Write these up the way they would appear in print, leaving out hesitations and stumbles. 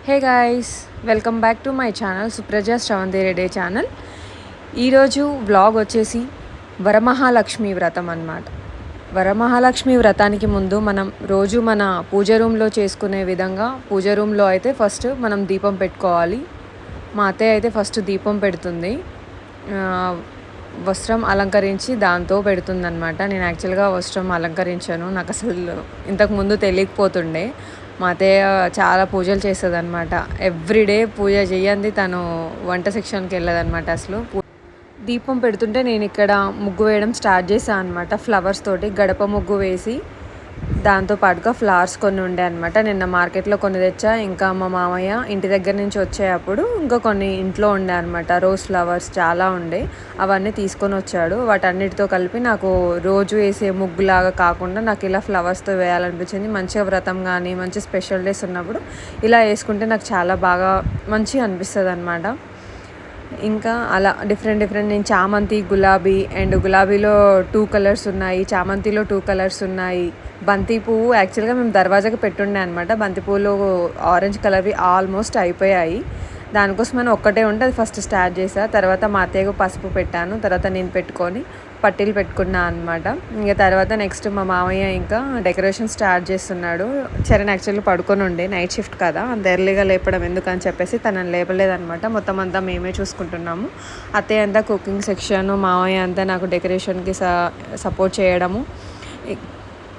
Hey guys, welcome back to my channel Supraja Sravanthi Reddy channel. ఈరోజు vlog వచ్చేసి వరమహాలక్ష్మి వ్రతం అన్నమాట. వరమహాలక్ష్మి వ్రతానికి ముందు మనం రోజు మన పూజ రూమ్లో చేసుకునే విధంగా పూజ రూమ్లో అయితే ఫస్ట్ మనం దీపం పెట్టుకోవాలి. మా అత్తయ్య అయితే ఫస్ట్ దీపం పెడుతుంది, వస్త్రం అలంకరించి దాంతో పెడుతుందన్నమాట. నేను యాక్చువల్గా వస్త్రం అలంకరించాను, నాకు అసలు ఇంతకుముందు తెలియకపోతుండే. మా అత్తయ్య చాలా పూజలు చేస్తుంది అనమాట. ఎవ్రీడే పూజ చేయంది తను వంట సెక్షన్కి వెళ్ళదన్నమాట. అసలు దీపం పెడుతుంటే నేను ఇక్కడ ముగ్గు వేయడం స్టార్ట్ చేశాను అనమాట. ఫ్లవర్స్ తోటి గడప ముగ్గు వేసి దాంతో పాటుగా ఫ్లవర్స్ కొన్ని ఉండే అనమాట. నిన్న మార్కెట్లో కొన్ని తెచ్చా, ఇంకా మా మామయ్య ఇంటి దగ్గర నుంచి వచ్చేటప్పుడు ఇంకా కొన్ని ఇంట్లో ఉండే అనమాట. రోజ్ ఫ్లవర్స్ చాలా ఉండే, అవన్నీ తీసుకొని వచ్చాడు. వాటన్నిటితో కలిపి నాకు రోజు వేసే ముగ్గులాగా కాకుండా నాకు ఇలా ఫ్లవర్స్తో వేయాలనిపించింది. మంచిగా వ్రతం కానీ మంచి స్పెషల్ డేస్ ఉన్నప్పుడు ఇలా వేసుకుంటే నాకు చాలా బాగా మంచిగా అనిపిస్తుంది అనమాట. ఇంకా అలా డిఫరెంట్ నేను చామంతి, గులాబీ, అండ్ గులాబీలో 2 కలర్స్ ఉన్నాయి, చామంతిలో 2 కలర్స్ ఉన్నాయి. బంతి పువ్వు యాక్చువల్గా మేము దర్వాజాకి పెట్టుండే అనమాట. బంతి పువ్వులు ఆరెంజ్ కలర్వి ఆల్మోస్ట్ అయిపోయాయి. దానికోసమని ఒక్కటే ఉంటే అది ఫస్ట్ స్టార్ట్ చేసా. తర్వాత మా అత్తయ్యకు పసుపు పెట్టాను, తర్వాత నేను పెట్టుకొని పట్టీలు పెట్టుకున్నా అనమాట. ఇంకా తర్వాత నెక్స్ట్ మా మామయ్య ఇంకా డెకరేషన్ స్టార్ట్ చేస్తున్నాడు. చరణ్ యాక్చువల్లీ పడుకొని ఉండే, నైట్ షిఫ్ట్ కదా, అంత ఎర్లీగా లేపడం ఎందుకని చెప్పేసి తనని లేపలేదనమాట. మొత్తం అంతా మేమే చూసుకుంటున్నాము. అత్తయ్య అంతా కుకింగ్ సెక్షన్, మామయ్య అంతా నాకు డెకరేషన్కి సపోర్ట్ చేయడము.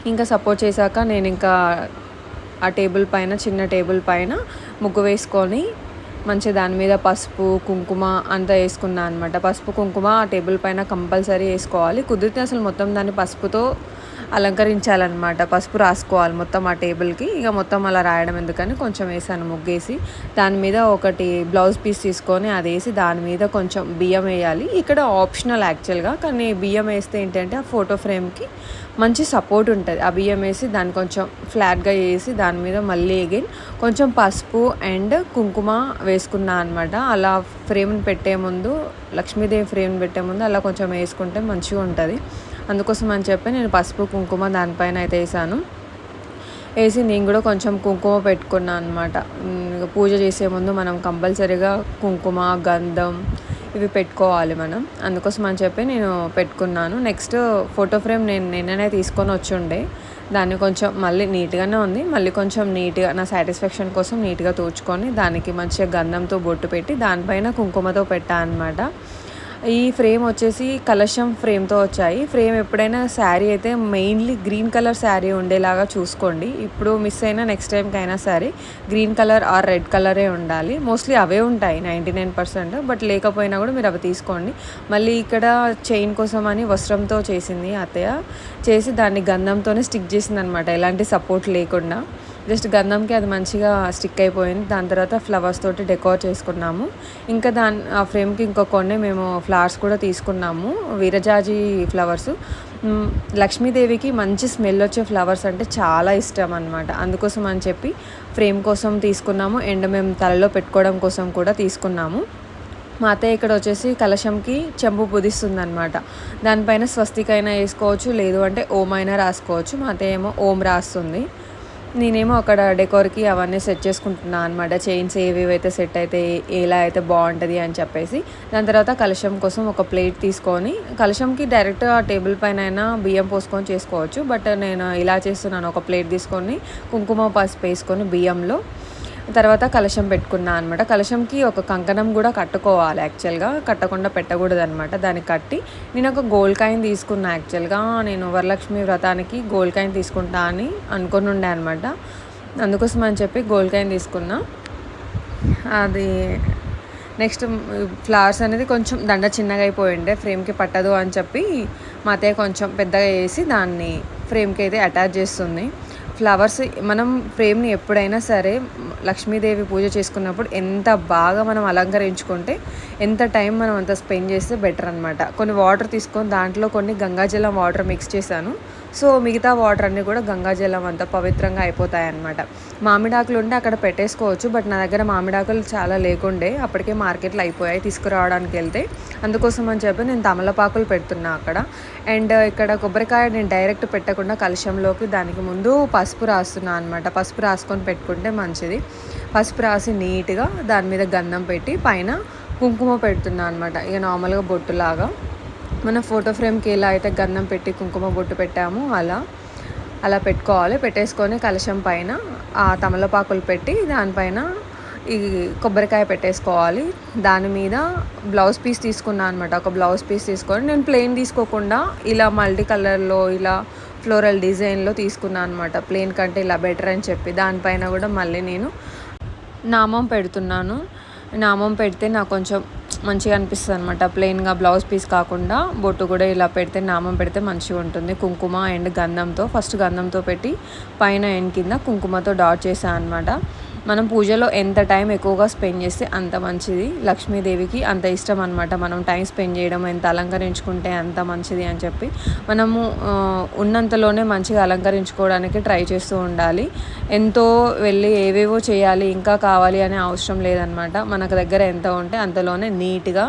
ఇంకా సపోర్ట్ చేశాక నేను ఇంకా ఆ టేబుల్ పైన, చిన్న టేబుల్ పైన ముగ్గు వేసుకొని మంచిగా దాని మీద పసుపు కుంకుమ అంతా వేసుకున్నా అనమాట. పసుపు కుంకుమ ఆ టేబుల్ పైన కంపల్సరీ వేసుకోవాలి. కుదిరితే అసలు మొత్తం దాన్ని పసుపుతో అలంకరించాలన్నమాట. పసుపు రాసుకోవాలి మొత్తం ఆ టేబుల్కి. ఇక మొత్తం అలా రాయడం ఎందుకని కొంచెం వేసాను ముగ్గేసి. దాని మీద ఒకటి బ్లౌజ్ పీస్ తీసుకొని అది వేసి దాని మీద కొంచెం బియ్యం వేయాలి. ఇక్కడ ఆప్షనల్ యాక్చువల్గా, కానీ బియ్యం వేస్తే ఏంటంటే ఆ ఫోటో ఫ్రేమ్కి మంచి సపోర్ట్ ఉంటుంది. ఆ బియ్యం వేసి దాన్ని కొంచెం ఫ్లాట్గా వేసి దాని మీద మళ్ళీ అగైన్ కొంచెం పసుపు అండ్ కుంకుమ వేసుకున్నా అనమాట. అలా ఫ్రేమ్ని పెట్టే ముందు, లక్ష్మీదేవి ఫ్రేమ్ని పెట్టే ముందు అలా కొంచెం వేసుకుంటే మంచిగా ఉంటుంది. అందుకోసం అని చెప్పి నేను పసుపు కుంకుమ దానిపైన అయితే వేసాను. వేసి నేను కూడా కొంచెం కుంకుమ పెట్టుకున్నాను అనమాట. పూజ చేసే ముందు మనం కంపల్సరీగా కుంకుమ, గంధం ఇవి పెట్టుకోవాలి మనం. అందుకోసం అని చెప్పి నేను పెట్టుకున్నాను. నెక్స్ట్ ఫోటో ఫ్రేమ్ నేను నిన్ననే తీసుకొని వచ్చి ఉండే, దాన్ని కొంచెం మళ్ళీ నీట్గానే ఉంది, మళ్ళీ కొంచెం నీట్గా నా సాటిస్ఫాక్షన్ కోసం నీట్గా తుడుచుకొని దానికి మంచిగా గంధంతో బొట్టు పెట్టి దానిపైన కుంకుమతో పెట్టాను అనమాట. ఈ ఫ్రేమ్ వచ్చేసి కలశం ఫ్రేమ్తో వచ్చాయి. ఫ్రేమ్ ఎప్పుడైనా శారీ అయితే మెయిన్లీ గ్రీన్ కలర్ శారీ ఉండేలాగా చూసుకోండి. ఇప్పుడు మిస్ అయినా నెక్స్ట్ టైంకి అయినా సరే గ్రీన్ కలర్ ఆర్ రెడ్ కలరే ఉండాలి. మోస్ట్లీ అవే ఉంటాయి 99%, బట్ లేకపోయినా కూడా మీరు అవి తీసుకోండి. మళ్ళీ ఇక్కడ చైన్ కోసం అని వస్త్రంతో చేసింది అత్తయ్య, చేసి దాన్ని గంధంతోనే స్టిక్ చేసింది అనమాట, ఎలాంటి సపోర్ట్ లేకుండా. జస్ట్ గంధంకి అది మంచిగా స్టిక్ అయిపోయింది. దాని తర్వాత ఫ్లవర్స్ తోటి డెకోర్ చేసుకున్నాము. ఇంకా ఆ ఫ్రేమ్కి ఇంకో కొన్ని మేము ఫ్లవర్స్ కూడా తీసుకున్నాము, వీరజాజి ఫ్లవర్స్. లక్ష్మీదేవికి మంచి స్మెల్ వచ్చే ఫ్లవర్స్ అంటే చాలా ఇష్టం అనమాట. అందుకోసం అని చెప్పి ఫ్రేమ్ కోసం తీసుకున్నాము, అండ్ మేము తలలో పెట్టుకోవడం కోసం కూడా తీసుకున్నాము. మా అత్తయ్య ఇక్కడ వచ్చేసి కలశంకి చెంబు పుదిస్తుంది అనమాట. దానిపైన స్వస్తికైనా వేసుకోవచ్చు, లేదు అంటే ఓం అయినా రాసుకోవచ్చు. మా అత్తయ్య ఏమో ఓం రాస్తుంది, నేనేమో అక్కడ డెకోర్కి అవన్నీ సెట్ చేసుకుంటున్నాను అనమాట. చైన్స్ ఏవేవైతే సెట్ అయితే ఎలా అయితే బాగుంటుంది అని చెప్పేసి. దాని తర్వాత కలశం కోసం ఒక ప్లేట్ తీసుకొని, కలశంకి డైరెక్ట్ ఆ టేబుల్ పైన అయినా బియ్యం పోసుకొని చేసుకోవచ్చు, బట్ నేను ఇలా చేస్తున్నాను. ఒక ప్లేట్ తీసుకొని కుంకుమ పసుపు వేసుకొని బియ్యంలో తర్వాత కలశం పెట్టుకున్నాను అనమాట. కలశంకి ఒక కంకణం కూడా కట్టుకోవాలి, యాక్చువల్గా కట్టకుండా పెట్టకూడదు అనమాట. దానికి కట్టి నేను ఒక గోల్డ్ కాయిన్ తీసుకున్నా. యాక్చువల్గా నేను వరలక్ష్మి వ్రతానికి గోల్డ్ కాయిన్ తీసుకుంటా అని అనుకుని ఉండే అనమాట. అందుకోసం అని చెప్పి గోల్డ్ కాయిన్ తీసుకున్నా. అది నెక్స్ట్ ఫ్లవర్స్ అనేది కొంచెం దండ చిన్నగా అయిపోయిండే, ఫ్రేమ్కి పట్టదు అని చెప్పి మా అత్తయ్య కొంచెం పెద్దగా వేసి దాన్ని ఫ్రేమ్కి అయితే అటాచ్ చేస్తుంది. ఫ్లవర్స్ మనం ఫ్రేమ్ని ఎప్పుడైనా సరే లక్ష్మీదేవి పూజ చేసుకున్నప్పుడు ఎంత బాగా మనం అలంకరించుకుంటే, ఎంత టైం మనం అంత స్పెండ్ చేస్తే బెటర్ అనమాట. కొన్ని వాటర్ తీసుకొని దాంట్లో కొన్ని గంగాజలం వాటర్ మిక్స్ చేశాను. సో మిగతా వాటర్ అన్నీ కూడా గంగాజలం అంతా పవిత్రంగా అయిపోతాయి అన్నమాట. మామిడాకులు ఉంటే అక్కడ పెట్టేసుకోవచ్చు, బట్ నా దగ్గర మామిడాకులు చాలా లేకుండే, అప్పటికే మార్కెట్లో అయిపోయాయి తీసుకురావడానికి వెళ్తే. అందుకోసం అని చెప్పి నేను తమలపాకులు పెడుతున్నా అక్కడ. అండ్ ఇక్కడ కొబ్బరికాయ నేను డైరెక్ట్ పెట్టకుండా కలశంలోకి దానికి ముందు పసుపు రాస్తున్నా అనమాట. పసుపు రాసుకొని పెట్టుకుంటే మంచిది. పసుపు రాసి నీట్గా దాని మీద గంధం పెట్టి పైన కుంకుమ పెడుతున్నా అనమాట. ఇక నార్మల్గా బొట్టులాగా మన ఫోటో ఫ్రేమ్కి ఎలా అయితే గంధం పెట్టి కుంకుమ బొట్టు పెట్టామో అలా పెట్టుకోవాలి. పెట్టేసుకొని కలశం పైన ఆ తమలపాకులు పెట్టి దానిపైన ఈ కొబ్బరికాయ పెట్టేసుకోవాలి. దాని మీద బ్లౌజ్ పీస్ తీసుకున్నాను అనమాట. ఒక బ్లౌజ్ పీస్ తీసుకొని నేను ప్లెయిన్ తీసుకోకుండా ఇలా మల్టీ కలర్లో ఇలా ఫ్లోరల్ డిజైన్లో తీసుకున్నాను అనమాట. ప్లెయిన్ కంటే ఇలా బెటర్ అని చెప్పి దానిపైన కూడా మళ్ళీ నేను నామం పెడుతున్నాను. నామం పెడితే నాకు కొంచెం మంచిగా అనిపిస్తుంది అనమాట. ప్లెయిన్గా బ్లౌజ్ పీస్ కాకుండా బొట్టు కూడా ఇలా పెడితే నామం పెడితే మంచిగా ఉంటుంది. కుంకుమ అండ్ గంధంతో ఫస్ట్ గంధంతో పెట్టి పైన ఎండ్ కింద కుంకుమతో డాట్ చేశాను అనమాట. మనం పూజలో ఎంత టైం ఎక్కువగా స్పెండ్ చేస్తే అంత మంచిది. లక్ష్మీదేవికి అంత ఇష్టం అనమాట. మనం టైం స్పెండ్ చేయడం, ఎంత అలంకరించుకుంటే అంత మంచిది అని చెప్పి మనము ఉన్నంతలోనే మంచిగా అలంకరించుకోవడానికి ట్రై చేస్తూ ఉండాలి. ఎంతో వెళ్ళి ఏవేవో చేయాలి ఇంకా కావాలి అనే అవసరం లేదనమాట. మనకు దగ్గర ఎంత ఉంటే అంతలోనే నీట్గా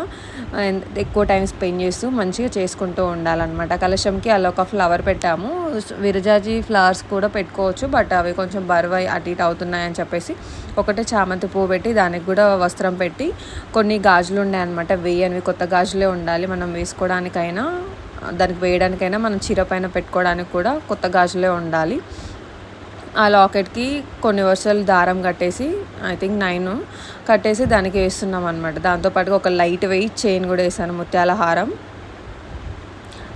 ఎక్కువ టైం స్పెండ్ చేస్తూ మంచిగా చేసుకుంటూ ఉండాలన్నమాట. కలశంకి అలా ఒక ఫ్లవర్ పెట్టాము. విరజాజి ఫ్లవర్స్ కూడా పెట్టుకోవచ్చు, బట్ అవి కొంచెం బరువై అటు ఇటు అవుతున్నాయని చెప్పేసి ఒకటే చామంతి పువ్వు పెట్టి దానికి కూడా వస్త్రం పెట్టి కొన్ని గాజులు ఉన్నాయన్నమాట. వేయనివి కొత్త గాజులే ఉండాలి. మనం వేసుకోవడానికైనా దానికి వేయడానికైనా మనం చీర పైన పెట్టుకోవడానికి కూడా కొత్త గాజులే ఉండాలి. ఆ లాకెట్కి కొన్ని వరుసలు దారం కట్టేసి ఐ థింక్ 9 కట్టేసి దానికి వేస్తున్నాం అనమాట. దాంతోపాటుగా ఒక లైట్ వెయిట్ చైన్ కూడా వేసాను, ముత్యాల హారం.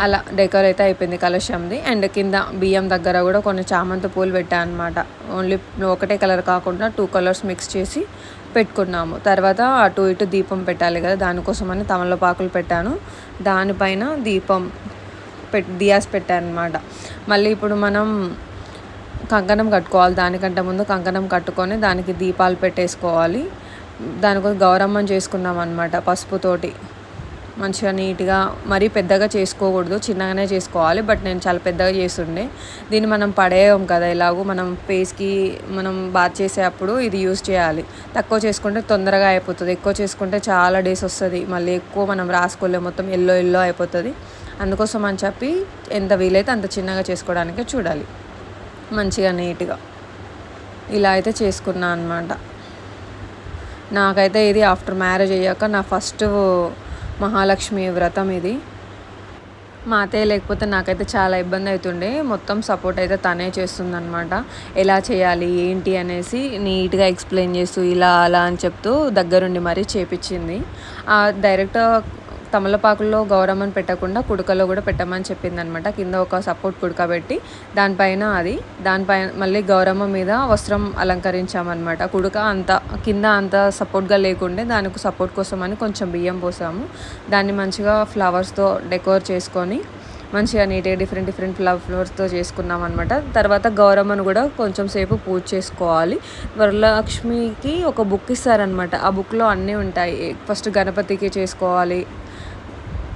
అలా డెకర్ అయితే అయిపోయింది కలశంది. అండ్ కింద బియ్యం దగ్గర కూడా కొన్ని చామంతి పూలు పెట్టాను అనమాట. ఓన్లీ ఒకటే కలర్ కాకుండా 2 కలర్స్ మిక్స్ చేసి పెట్టుకున్నాము. తర్వాత అటు ఇటు దీపం పెట్టాలి కదా, దానికోసమని తమలపాకులు పెట్టాను. దానిపైన దీపం దియాస్ పెట్టాను అనమాట. మళ్ళీ ఇప్పుడు మనం కంకణం కట్టుకోవాలి. దానికంటే ముందు కంకణం కట్టుకొని దానికి దీపాలు పెట్టేసుకోవాలి. దానికోసం గౌరమ్మని చేసుకున్నాం అనమాట. పసుపుతోటి మంచిగా నీట్గా, మరీ పెద్దగా చేసుకోకూడదు, చిన్నగానే చేసుకోవాలి. బట్ నేను చాలా పెద్దగా చేస్తుండే. దీన్ని మనం పడేయం కదా, ఎలాగో మనం ఫేస్కి మనం బాత్ చేసేటప్పుడు ఇది యూజ్ చేయాలి. తక్కువ చేసుకుంటే తొందరగా అయిపోతుంది, ఎక్కువ చేసుకుంటే చాలా డేస్ వస్తుంది. మళ్ళీ ఎక్కువ మనం రాసుకోలేము, మొత్తం ఎల్లో అయిపోతుంది. అందుకోసం అని చెప్పి ఎంత వీలైతే అంత చిన్నగా చేసుకోవడానికే చూడాలి. మంచిగా నీట్గా ఇలా అయితే చేసుకున్నా అనమాట. నాకైతే ఇది ఆఫ్టర్ మ్యారేజ్ అయ్యాక నా ఫస్ట్ మహాలక్ష్మి వ్రతం ఇది. మా అత్తయ్య లేకపోతే నాకైతే చాలా ఇబ్బంది అవుతుండే. మొత్తం సపోర్ట్ అయితే తనే చేస్తుందన్నమాట. ఎలా చేయాలి ఏంటి అనేసి నీట్గా ఎక్స్ప్లెయిన్ చేస్తూ ఇలా అలా అని చెప్తూ దగ్గరుండి మరీ చేపించింది. డైరెక్ట్ తమలపాకుల్లో గౌరమ్మని పెట్టకుండా కుడుకలో కూడా పెట్టమని చెప్పింది అనమాట. కింద ఒక సపోర్ట్ కుడుక పెట్టి దానిపైన మళ్ళీ గౌరమ్మ మీద వస్త్రం అలంకరించామన్నమాట. కుడుక అంత కింద అంత సపోర్ట్గా లేకుండే దానికి సపోర్ట్ కోసం అని కొంచెం బియ్యం పోసాము. దాన్ని మంచిగా ఫ్లవర్స్తో డెకోర్ చేసుకొని మంచిగా నీట్గా డిఫరెంట్ ఫ్లవర్స్తో చేసుకున్నాం అనమాట. తర్వాత గౌరమ్మను కూడా కొంచెం సేపు పూజ చేసుకోవాలి. వరలక్ష్మికి ఒక బుక్ ఇస్తారనమాట. ఆ బుక్లో అన్నీ ఉంటాయి. ఫస్ట్ గణపతికి చేసుకోవాలి,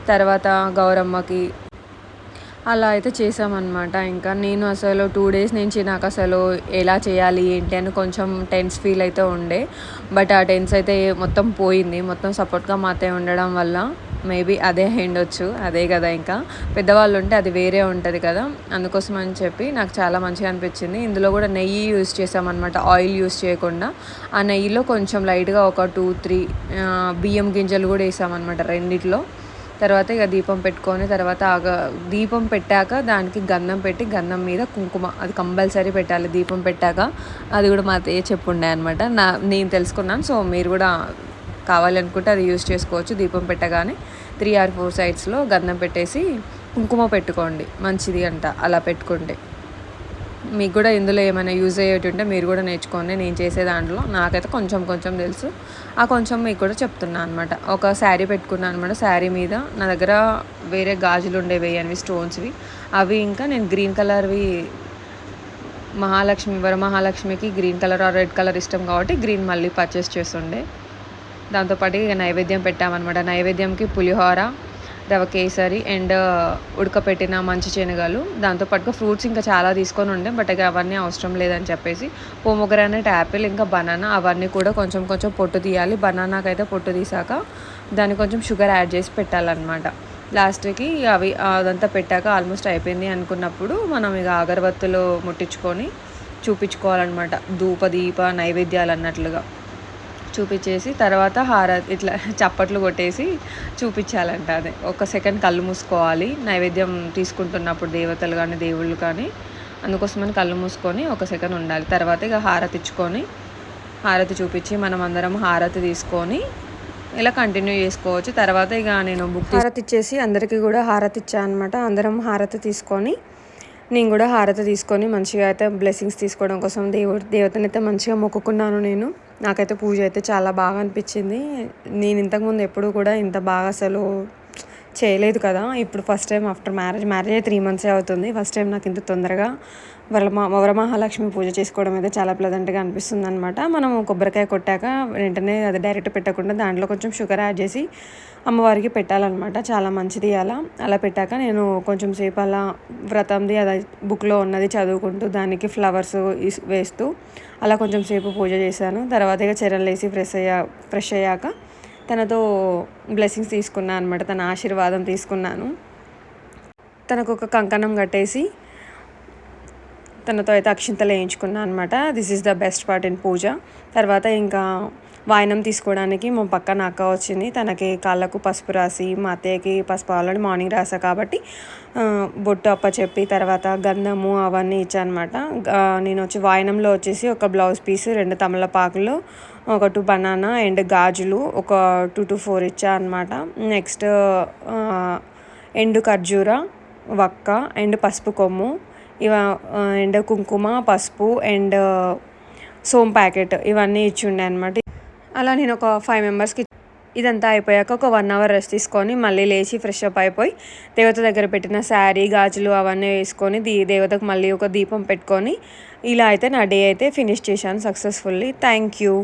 తర్వాత గౌరమ్మకి, అలా అయితే చేసామన్నమాట. ఇంకా నేను అసలు 2 డేస్ నుంచి నాకు అసలు ఎలా చేయాలి ఏంటి అని కొంచెం టెన్స్ ఫీల్ అయితే ఉండే. బట్ ఆ టెన్స్ అయితే మొత్తం పోయింది. మొత్తం సపోర్ట్గా మా అత్తయ్య ఉండడం వల్ల మేబీ అదే అయ్యుండొచ్చు. అదే కదా, ఇంకా పెద్దవాళ్ళు ఉంటే అది వేరే ఉంటుంది కదా, అందుకోసం అని చెప్పి నాకు చాలా మంచిగా అనిపించింది. ఇందులో కూడా నెయ్యి యూజ్ చేసామన్నమాట, ఆయిల్ యూజ్ చేయకుండా. ఆ నెయ్యిలో కొంచెం లైట్గా ఒక 2-3 బియ్యం గింజలు కూడా వేసామన్నమాట రెండిట్లో. తర్వాత ఇక దీపం పెట్టుకొని తర్వాత దీపం పెట్టాక దానికి గంధం పెట్టి గంధం మీద కుంకుమ అది కంపల్సరీ పెట్టాలి. దీపం పెట్టాక అది కూడా మా అత్తయ్య చెప్పుండే అనమాట. నేను తెలుసుకున్నాను. సో మీరు కూడా కావాలనుకుంటే అది యూజ్ చేసుకోవచ్చు. దీపం పెట్టగానే 3 or 4 సైడ్స్లో గంధం పెట్టేసి కుంకుమ పెట్టుకోండి, మంచిది అంట అలా పెట్టుకుంటే. మీకు కూడా ఇందులో ఏమైనా యూజ్ అయ్యేటి ఉంటే మీరు కూడా నేర్చుకోండి. నేను చేసే దాంట్లో నాకైతే కొంచెం తెలుసు. ఆ కొంచెం మీకు కూడా చెప్తున్నాను అనమాట. ఒక శారీ పెట్టుకున్నాను అనమాట. శారీ మీద నా దగ్గర వేరే గాజులు ఉండేవి అవి స్టోన్స్వి. అవి ఇంకా నేను గ్రీన్ కలర్వి వరమహాలక్ష్మికి green colour or red colour ఇష్టం కాబట్టి గ్రీన్ మళ్ళీ పర్చేస్ చేస్తుండే. దాంతోపాటు ఇక నైవేద్యం పెట్టామన్నమాట. నైవేద్యంకి పులిహోర, రవ కేసరి అండ్ ఉడకపెట్టిన మంచి శనగలు, దాంతోపాటుగా ఫ్రూట్స్ ఇంకా చాలా తీసుకొని ఉండే. బట్ ఇక అవన్నీ అవసరం లేదని చెప్పేసి పోమోగ్రానైట్, యాపిల్, ఇంకా బనానా అవన్నీ కూడా కొంచెం పొట్టు తీయాలి. బనానాకి అయితే పొట్టు తీసాక దానికి కొంచెం షుగర్ యాడ్ చేసి పెట్టాలన్నమాట. లాస్ట్కి అదంతా పెట్టాక ఆల్మోస్ట్ అయిపోయింది అనుకున్నప్పుడు మనం ఇక అగరబత్తులు ముట్టించుకొని చూపించుకోవాలన్నమాట, ధూప దీప నైవేద్యాలు అన్నట్లుగా చూపించేసి తర్వాత ఇట్లా చప్పట్లు కొట్టేసి చూపించాలంట. అదే ఒక సెకండ్ కళ్ళు మూసుకోవాలి నైవేద్యం తీసుకుంటున్నప్పుడు, దేవతలు కానీ దేవుళ్ళు కానీ. అందుకోసమని కళ్ళు మూసుకొని ఒక సెకండ్ ఉండాలి. తర్వాత ఇక హారతి ఇచ్చుకొని, హారతి చూపించి మనం అందరం హారతి తీసుకొని ఇలా కంటిన్యూ చేసుకోవచ్చు. తర్వాత ఇక నేను హారతి ఇచ్చేసి అందరికీ కూడా హారతి ఇచ్చాను అనమాట. అందరం హారతి తీసుకొని, నేను కూడా హారతి తీసుకొని మంచిగా అయితే బ్లెస్సింగ్స్ తీసుకోవడం కోసం దేవతని అయితే మంచిగా మొక్కుకున్నాను. నాకైతే పూజ అయితే చాలా బాగా అనిపించింది. నేను ఇంతకుముందు ఎప్పుడు కూడా ఇంత బాగా అసలు చేయలేదు కదా. ఇప్పుడు first time after marriage 3 months అవుతుంది. ఫస్ట్ టైం నాకు ఇంత తొందరగా వరమహాలక్ష్మి పూజ చేసుకోవడం అయితే చాలా ప్లెజెంట్గా అనిపిస్తుంది అనమాట. మనము కొబ్బరికాయ కొట్టాక వెంటనే అది డైరెక్ట్ పెట్టకుండా దాంట్లో కొంచెం షుగర్ యాడ్ చేసి అమ్మవారికి పెట్టాలన్నమాట. చాలా మంచిది. అలా పెట్టాక నేను కొంచెం సేపు అలా వ్రతంది అది బుక్లో ఉన్నది చదువుకుంటూ దానికి ఫ్లవర్స్ వేస్తూ అలా కొంచెం సేపు పూజ చేశాను. తర్వాత ఇక చరణ్లు వేసి ఫ్రెష్ అయ్యాక తనతో బ్లెస్సింగ్స్ తీసుకున్నాను అనమాట. తన ఆశీర్వాదం తీసుకున్నాను. తనకు ఒక కంకణం కట్టేసి తనతో అయితే అక్షింతలు వేయించుకున్నాను అనమాట. This is the best part in puja. తర్వాత ఇంకా వాయనం తీసుకోవడానికి మా పక్కన అక్క వచ్చింది. తనకి కాళ్ళకు పసుపు రాసి, మా అత్తయ్యకి పసుపు ఆల్రెడీ మార్నింగ్ రాసా కాబట్టి బొట్టు అప్ప చెప్పి తర్వాత గంధము అవన్నీ ఇచ్చానమాట. నేను వచ్చి వాయనంలో వచ్చేసి ఒక బ్లౌజ్ పీస్, 2 తమలపాకులు, ఒక 2 బనానా అండ్ గాజులు ఒక 2 to 4 ఇచ్చా అనమాట. నెక్స్ట్ ఎండు ఖర్జూర వక్క అండ్ పసుపు కొమ్ము అండ్ కుంకుమ, పసుపు అండ్ సోమ్ ప్యాకెట్ ఇవన్నీ ఇచ్చి ఉండే అనమాట. అలా నేను ఒక 5 మెంబర్స్కి ఇదంతా అయిపోయాక ఒక 1 hour రెస్ట్ తీసుకొని మళ్ళీ లేచి ఫ్రెష్ అప్ అయిపోయి దేవత దగ్గర పెట్టిన శారీ, గాజులు అవన్నీ వేసుకొని దేవతకు మళ్ళీ ఒక దీపం పెట్టుకొని ఇలా అయితే నా డే అయితే ఫినిష్ చేశాను సక్సెస్ఫుల్లీ. Thank you.